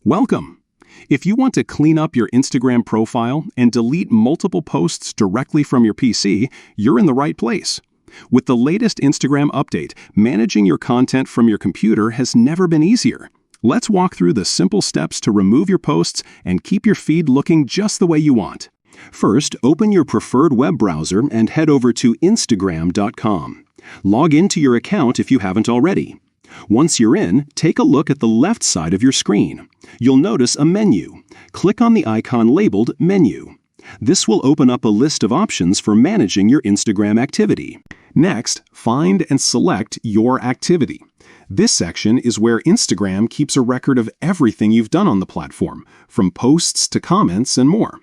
Welcome! If you want to clean up your Instagram profile and delete multiple posts directly from your PC, you're in the right place. With the latest Instagram update, managing your content from your computer has never been easier. Let's walk through the simple steps to remove your posts and keep your feed looking just the way you want. First, open your preferred web browser and head over to Instagram.com. Log into your account if you haven't already. Once you're in, take a look at the left side of your screen. You'll notice a menu. Click on the icon labeled Menu. This will open up a list of options for managing your Instagram activity. Next, find and select Your Activity. This section is where Instagram keeps a record of everything you've done on the platform, from posts to comments and more.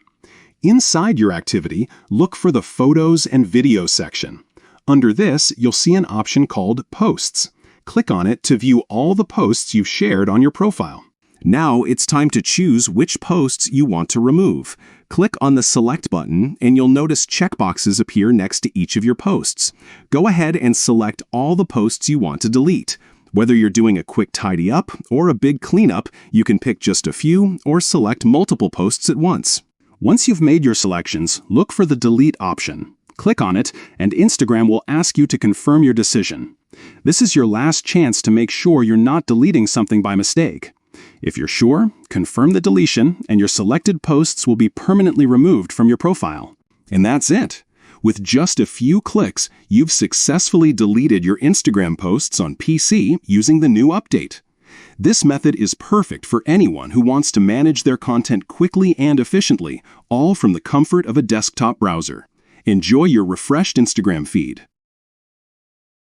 Inside your activity, look for the Photos and Videos section. Under this, you'll see an option called Posts. Click on it to view all the posts you've shared on your profile. Now it's time to choose which posts you want to remove. Click on the Select button and you'll notice checkboxes appear next to each of your posts. Go ahead and select all the posts you want to delete. Whether you're doing a quick tidy up or a big cleanup, you can pick just a few or select multiple posts at once. Once you've made your selections, look for the Delete option. Click on it and Instagram will ask you to confirm your decision. This is your last chance to make sure you're not deleting something by mistake. If you're sure, confirm the deletion and your selected posts will be permanently removed from your profile. And that's it. With just a few clicks, you've successfully deleted your Instagram posts on PC using the new update. This method is perfect for anyone who wants to manage their content quickly and efficiently, all from the comfort of a desktop browser. Enjoy your refreshed Instagram feed.